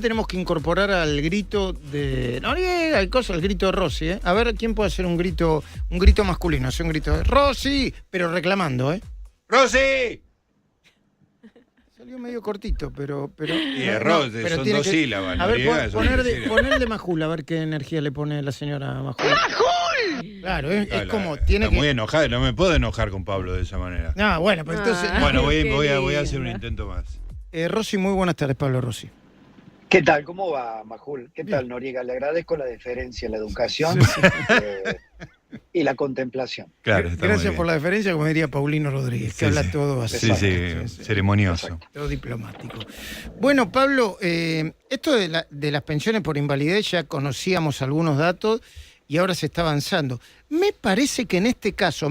Tenemos que incorporar al grito de Noriega, al grito de Rossi, ¿eh? A ver, ¿quién puede hacer un grito masculino? Hacer un grito de Rossi, pero reclamando, ¿eh? ¡Rossi! Salió medio cortito, pero Y Rossi, pero son tiene dos sílabas. A ver, Noriega, poner de Majul, a ver qué energía le pone la señora Majul. ¡Majul! Claro, es como tiene está que... muy enojada, no me puedo enojar con Pablo de esa manera. No, bueno, pues entonces... Bueno, voy a hacer un intento más. Rossi, muy buenas tardes, Pablo Rossi. ¿Qué tal? ¿Cómo va, Majul? ¿Qué Bien. tal, Noriega? Le agradezco la deferencia, la educación Sí. y la contemplación. Claro, está Gracias muy por la deferencia, como diría Paulino Rodríguez, que Sí, habla sí. todo así. Sí, ceremonioso. Todo diplomático. Bueno, Pablo, esto de las pensiones por invalidez ya conocíamos algunos datos y ahora se está avanzando. Me parece que en este caso,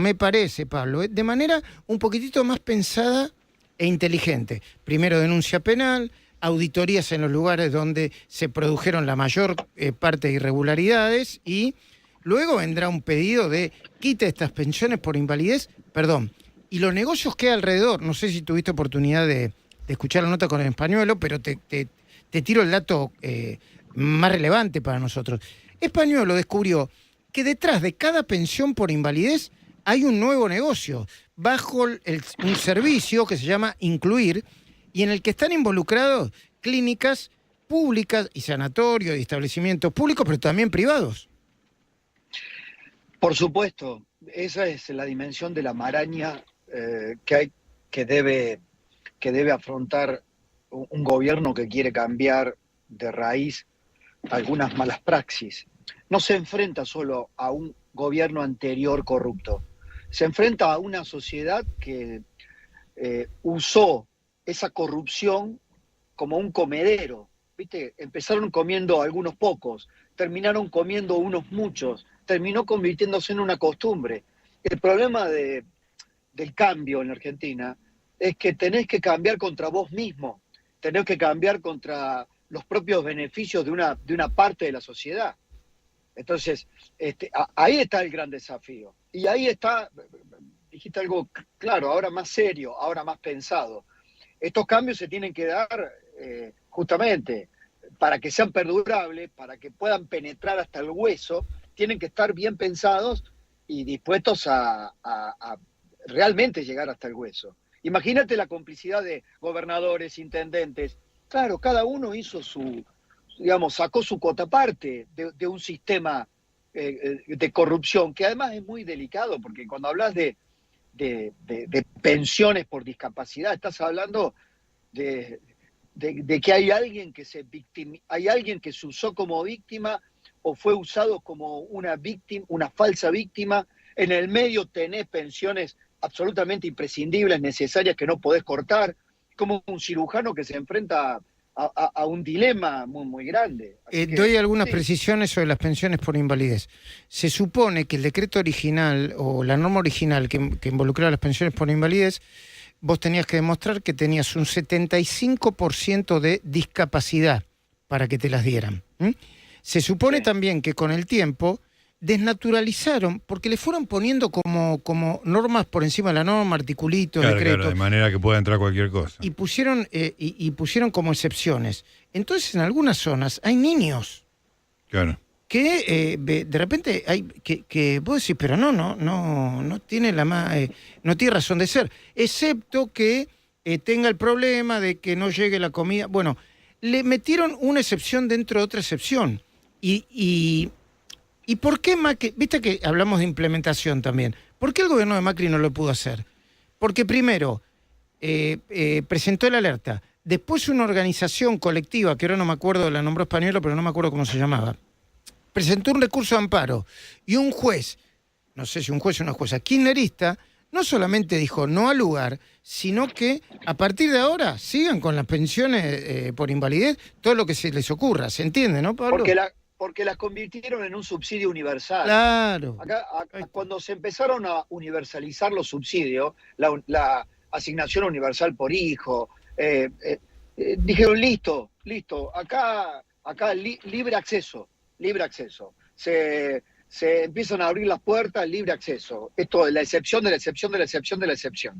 Pablo, de manera un poquitito más pensada e inteligente. Primero denuncia penal, auditorías en los lugares donde se produjeron la mayor parte de irregularidades y luego vendrá un pedido de quite estas pensiones por invalidez, y los negocios que hay alrededor. No sé si tuviste oportunidad de escuchar la nota con el Españuelo, pero te tiro el dato más relevante para nosotros. Españuelo descubrió que detrás de cada pensión por invalidez hay un nuevo negocio, bajo un servicio que se llama Incluir, y en el que están involucrados clínicas públicas y sanatorios y establecimientos públicos, pero también privados. Por supuesto, esa es la dimensión de la maraña que debe afrontar un gobierno que quiere cambiar de raíz algunas malas praxis. No se enfrenta solo a un gobierno anterior corrupto, se enfrenta a una sociedad que usó esa corrupción como un comedero, ¿viste? Empezaron comiendo algunos pocos, terminaron comiendo unos muchos, terminó convirtiéndose en una costumbre. El problema del cambio en Argentina es que tenés que cambiar contra vos mismo, tenés que cambiar contra los propios beneficios de una parte de la sociedad. Entonces, ahí está el gran desafío. Y ahí está, dijiste algo claro, ahora más serio, ahora más pensado. Estos cambios se tienen que dar justamente para que sean perdurables, para que puedan penetrar hasta el hueso, tienen que estar bien pensados y dispuestos a realmente llegar hasta el hueso. Imagínate la complicidad de gobernadores, intendentes. Claro, cada uno hizo sacó su cuota parte de un sistema de corrupción, que además es muy delicado, porque cuando hablas de pensiones por discapacidad, estás hablando de que hay alguien que hay alguien que se usó como víctima o fue usado como una víctima, una falsa víctima. En el medio tenés pensiones absolutamente imprescindibles, necesarias, que no podés cortar, como un cirujano que se enfrenta a un dilema muy, muy grande. Doy algunas precisiones sobre las pensiones por invalidez. Se supone que el decreto original o la norma original que involucraba las pensiones por invalidez, vos tenías que demostrar que tenías un 75% de discapacidad para que te las dieran. Se supone también que con el tiempo desnaturalizaron, porque le fueron poniendo como normas por encima de la norma, articulitos, decretos. Claro, de manera que pueda entrar cualquier cosa. Y pusieron como excepciones. Entonces, en algunas zonas hay niños. Claro. Que de repente hay que vos decís, pero no tiene no tiene razón de ser, excepto que tenga el problema de que no llegue la comida. Bueno, le metieron una excepción dentro de otra excepción. ¿Y por qué Macri? Viste que hablamos de implementación también. ¿Por qué el gobierno de Macri no lo pudo hacer? Porque primero presentó la alerta, después una organización colectiva, que ahora no me acuerdo, la nombró Españuelo, pero no me acuerdo cómo se llamaba, presentó un recurso de amparo y un juez, no sé si un juez o una jueza kirchnerista, no solamente dijo no al lugar, sino que a partir de ahora sigan con las pensiones por invalidez, todo lo que se les ocurra. ¿Se entiende, no, Pablo? Porque las convirtieron en un subsidio universal. Claro. Acá, cuando se empezaron a universalizar los subsidios, la asignación universal por hijo, dijeron listo, acá libre acceso. Se empiezan a abrir las puertas, libre acceso. Esto es la excepción de la excepción de la excepción de la excepción.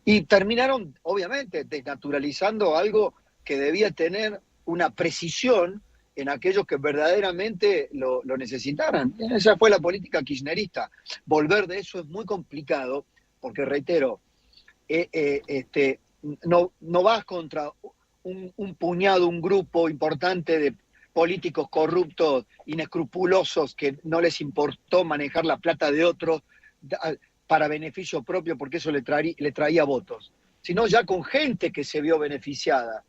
Y terminaron, obviamente, desnaturalizando algo que debía tener una precisión en aquellos que verdaderamente lo necesitaran. Esa fue la política kirchnerista. Volver de eso es muy complicado, porque reitero, no vas contra un puñado, un grupo importante de políticos corruptos, inescrupulosos, que no les importó manejar la plata de otros para beneficio propio, porque eso le traía votos, sino ya con gente que se vio beneficiada.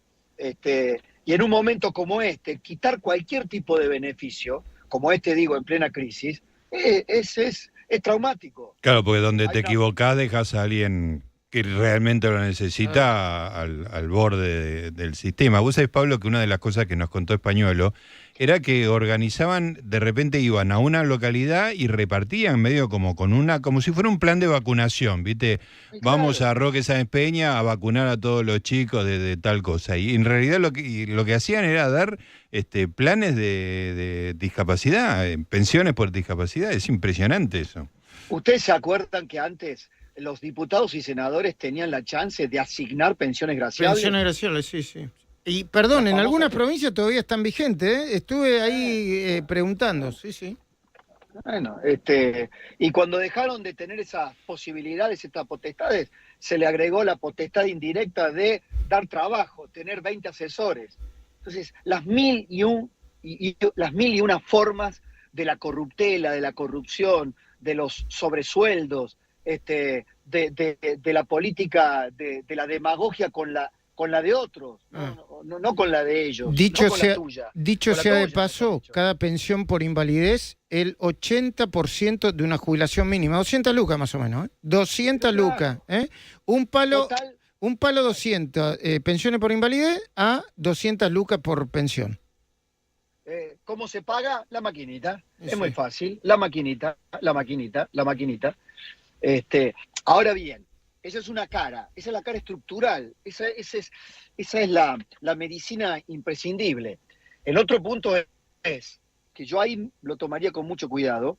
Y en un momento como este, quitar cualquier tipo de beneficio, como digo, en plena crisis, es traumático. Claro, porque donde te equivocás dejas a alguien que realmente lo necesita al borde del sistema. Vos sabés, Pablo, que una de las cosas que nos contó Españolo era que organizaban, de repente iban a una localidad y repartían medio como si fuera un plan de vacunación, ¿viste? Claro. Vamos a Roque Sáenz Peña a vacunar a todos los chicos de tal cosa. Y en realidad lo que hacían era dar planes de discapacidad, pensiones por discapacidad. Es impresionante eso. ¿Ustedes se acuerdan que antes los diputados y senadores tenían la chance de asignar pensiones graciables? Pensiones graciables, sí. Y perdón, en algunas provincias todavía están vigentes, ¿eh? Estuve ahí preguntando, sí. Bueno, y cuando dejaron de tener esas posibilidades, estas potestades, se le agregó la potestad indirecta de dar trabajo, tener 20 asesores. Entonces, las mil y una formas de la corruptela, de la corrupción, de los sobresueldos, de la política, de la demagogia con la de otros, no con la de ellos, dicho no con sea, la tuya. Dicho sea de paso, cada pensión por invalidez, el 80% de una jubilación mínima, 200 lucas más o menos, 200 lucas, un palo 200, pensiones por invalidez a 200 lucas por pensión. ¿Cómo se paga? La maquinita. Sí. Es muy fácil. La maquinita. Ahora bien, esa es una cara. Esa es la cara estructural. Esa es la medicina imprescindible. El otro punto es, que yo ahí lo tomaría con mucho cuidado,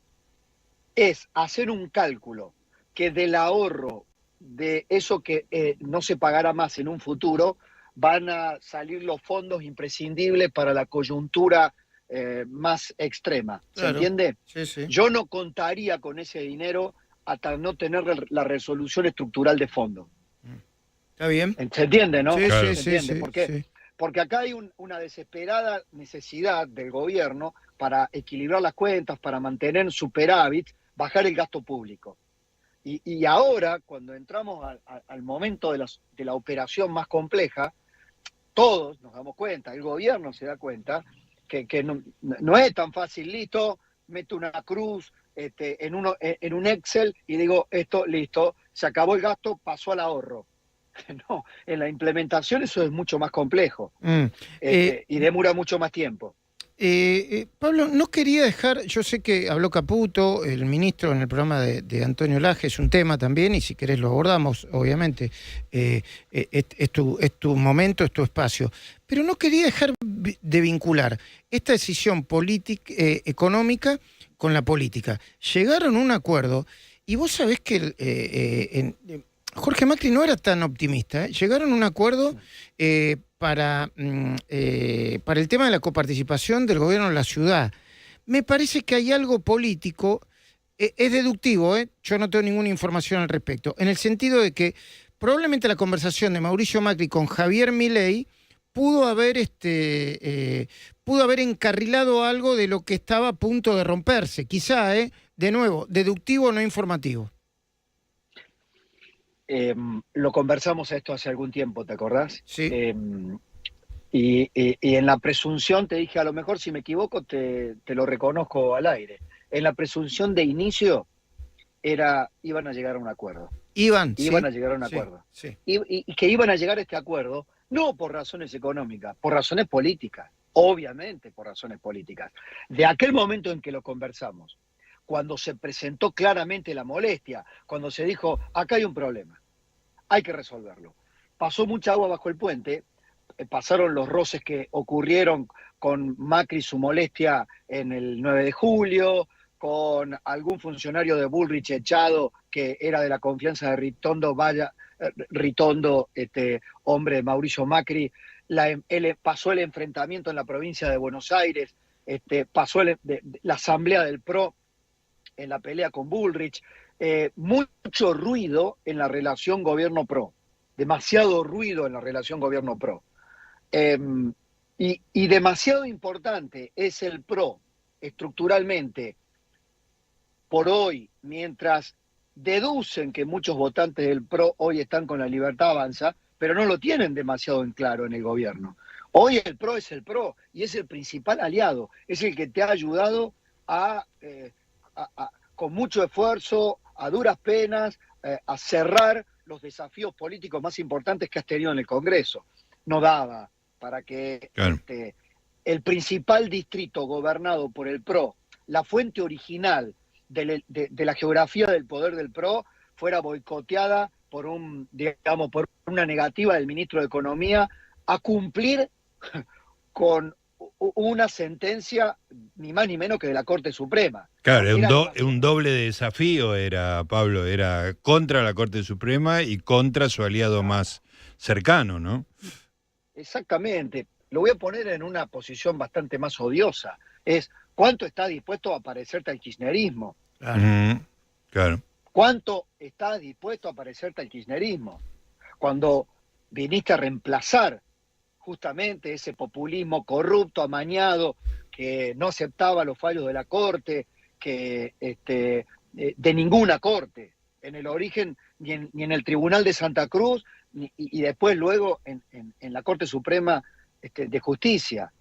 es hacer un cálculo que del ahorro de eso que no se pagará más en un futuro, van a salir los fondos imprescindibles para la coyuntura más extrema. ¿Se entiende? Sí. Yo no contaría con ese dinero hasta no tener la resolución estructural de fondo. ¿Está bien? ¿Se entiende, no? Sí, Claro. ¿Se entiende? sí. ¿Por qué? Sí. Porque acá hay una desesperada necesidad del gobierno para equilibrar las cuentas, para mantener superávit, bajar el gasto público. Y ahora, cuando entramos al momento de la operación más compleja, todos nos damos cuenta, el gobierno se da cuenta que no es tan fácil, listo, meto una cruz en un Excel y digo, esto, listo, se acabó el gasto, pasó al ahorro. No, en la implementación eso es mucho más complejo y demora mucho más tiempo. Pablo, no quería dejar, yo sé que habló Caputo, el ministro, en el programa de Antonio Laje, es un tema también, y si querés lo abordamos, obviamente, es tu momento, es tu espacio, pero no quería dejar de vincular esta decisión económica con la política. Llegaron a un acuerdo, y vos sabés que Jorge Macri no era tan optimista, ¿eh? Llegaron a un acuerdo para el tema de la coparticipación del gobierno en la ciudad. Me parece que hay algo político, es deductivo, yo no tengo ninguna información al respecto, en el sentido de que probablemente la conversación de Mauricio Macri con Javier Milei pudo haber encarrilado algo de lo que estaba a punto de romperse. Quizá, de nuevo, deductivo, no informativo. Lo conversamos esto hace algún tiempo, ¿te acordás? Sí. Y en la presunción te dije, a lo mejor si me equivoco te lo reconozco al aire. En la presunción de inicio iban a llegar a un acuerdo. Iban a llegar a un acuerdo. Sí. Y que iban a llegar a este acuerdo, no por razones económicas, por razones políticas. Obviamente por razones políticas. De aquel momento en que lo conversamos, cuando se presentó claramente la molestia, cuando se dijo, acá hay un problema, hay que resolverlo. Pasó mucha agua bajo el puente, pasaron los roces que ocurrieron con Macri, su molestia en el 9 de julio, con algún funcionario de Bullrich echado que era de la confianza de Ritondo, hombre de Mauricio Macri, pasó el enfrentamiento en la provincia de Buenos Aires, pasó la asamblea del PRO en la pelea con Bullrich, mucho ruido en la relación gobierno-PRO, demasiado ruido en la relación gobierno-PRO. Y demasiado importante es el PRO estructuralmente por hoy, mientras deducen que muchos votantes del PRO hoy están con la Libertad Avanza, pero no lo tienen demasiado en claro en el gobierno. Hoy el PRO es el PRO y es el principal aliado, es el que te ha ayudado con mucho esfuerzo, a duras penas, a cerrar los desafíos políticos más importantes que has tenido en el Congreso. No daba para que Claro. el principal distrito gobernado por el PRO, la fuente original de la geografía del poder del PRO, fuera boicoteada por por una negativa del ministro de Economía a cumplir con una sentencia ni más ni menos que de la Corte Suprema. Claro, un doble desafío era, Pablo, era contra la Corte Suprema y contra su aliado más cercano, ¿no? Exactamente. Lo voy a poner en una posición bastante más odiosa. Es, ¿cuánto está dispuesto a parecerte al kirchnerismo? Claro. Claro. ¿Cuánto está dispuesto a parecerte al kirchnerismo? Cuando viniste a reemplazar justamente ese populismo corrupto, amañado, que no aceptaba los fallos de la Corte, que de ninguna Corte, en el origen, ni en el Tribunal de Santa Cruz, y después luego en la Corte Suprema de Justicia.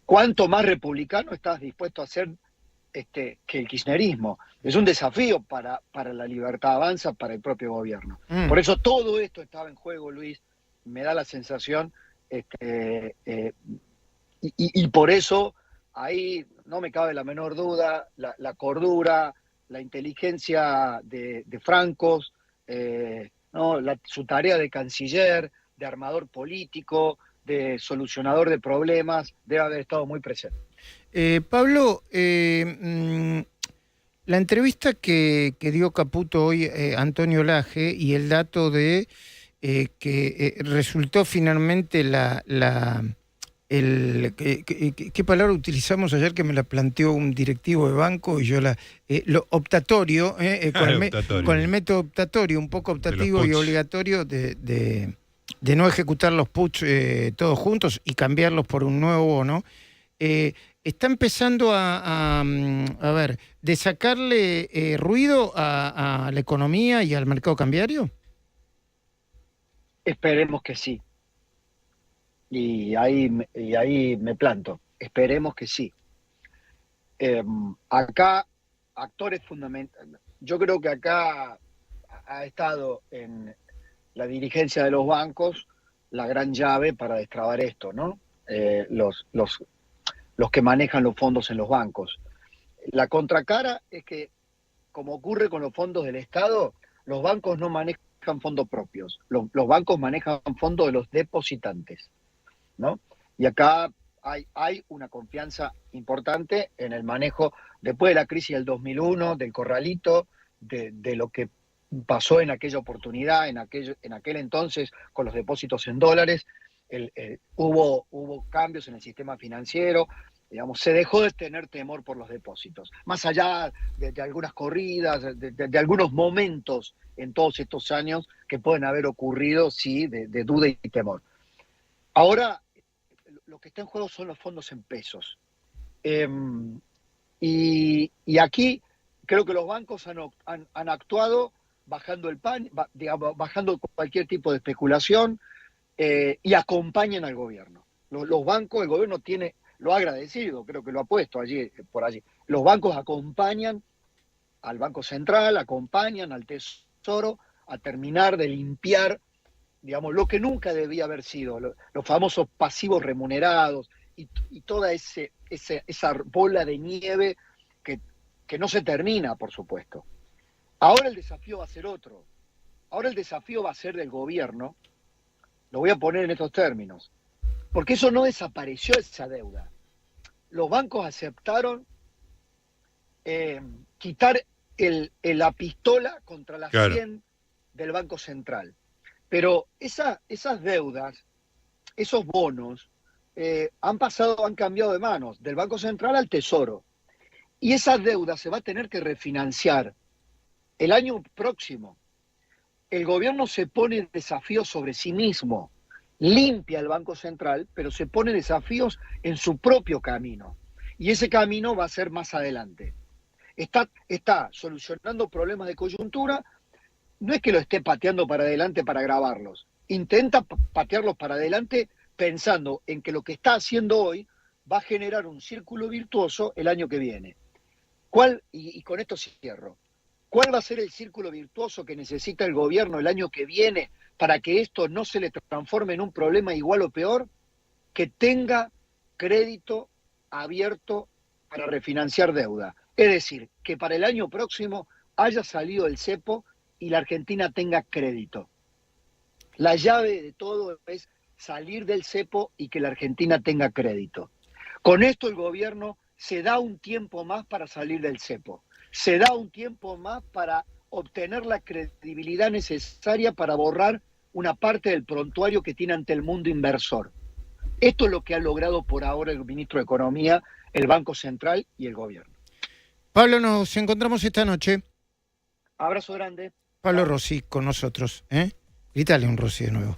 ¿Cuánto más republicano estás dispuesto a ser que el kirchnerismo? Es un desafío para la Libertad Avanza, para el propio gobierno. Por eso todo esto estaba en juego, Luis, me da la sensación, y por eso ahí no me cabe la menor duda, la cordura, la inteligencia de Francos, ¿no? Su tarea de canciller, de armador político, de solucionador de problemas, debe haber estado muy presente. Pablo, la entrevista que dio Caputo hoy a Antonio Laje y el dato de que resultó finalmente ¿qué palabra utilizamos ayer que me la planteó un directivo de banco y yo lo optatorio, con el método optatorio, un poco optativo y obligatorio de no ejecutar los puts todos juntos y cambiarlos por un nuevo bono, está empezando a de sacarle ruido a la economía y al mercado cambiario? Esperemos que sí. Y ahí me planto. Esperemos que sí. Acá, actores fundamentales. Yo creo que acá ha estado en la dirigencia de los bancos la gran llave para destrabar esto, ¿no? Los que manejan los fondos en los bancos. La contracara es que, como ocurre con los fondos del Estado, los bancos no manejan fondos propios. Los bancos manejan fondos de los depositantes, ¿no? Y acá hay una confianza importante en el manejo, después de la crisis del 2001, del corralito, de lo que pasó en aquella oportunidad, en aquel entonces, con los depósitos en dólares. Hubo cambios en el sistema financiero, digamos, se dejó de tener temor por los depósitos, más allá de algunas corridas, de algunos momentos en todos estos años que pueden haber ocurrido, sí, de duda y temor. Ahora, lo que está en juego son los fondos en pesos. Y aquí creo que los bancos han actuado bajando bajando cualquier tipo de especulación, y acompañan al gobierno. Los bancos, el gobierno lo ha agradecido, creo que lo ha puesto por allí. Los bancos acompañan al Banco Central, acompañan al Tesoro a terminar de limpiar, digamos, lo que nunca debía haber sido, los famosos pasivos remunerados y toda esa bola de nieve que no se termina, por supuesto. Ahora el desafío va a ser otro. Ahora el desafío va a ser del gobierno, lo voy a poner en estos términos, porque eso no desapareció, esa deuda. Los bancos aceptaron quitar la pistola contra la sien del Banco Central. Pero esas deudas esos bonos han cambiado de manos, del Banco Central al Tesoro. Y esa deuda se va a tener que refinanciar el año próximo. El gobierno se pone desafíos sobre sí mismo, limpia el Banco Central, pero se pone desafíos en su propio camino. Y ese camino va a ser más adelante. Está solucionando problemas de coyuntura, no es que lo esté pateando para adelante para agravarlos, intenta patearlos para adelante pensando en que lo que está haciendo hoy va a generar un círculo virtuoso el año que viene. Y con esto cierro. ¿Cuál va a ser el círculo virtuoso que necesita el gobierno el año que viene para que esto no se le transforme en un problema igual o peor? Que tenga crédito abierto para refinanciar deuda. Es decir, que para el año próximo haya salido el cepo y la Argentina tenga crédito. La llave de todo es salir del cepo y que la Argentina tenga crédito. Con esto el gobierno se da un tiempo más para salir del cepo. Se da un tiempo más para obtener la credibilidad necesaria para borrar una parte del prontuario que tiene ante el mundo inversor. Esto es lo que ha logrado por ahora el ministro de Economía, el Banco Central y el gobierno. Pablo, nos encontramos esta noche. Abrazo grande. Pablo Rossi con nosotros. Grítale un Rossi de nuevo.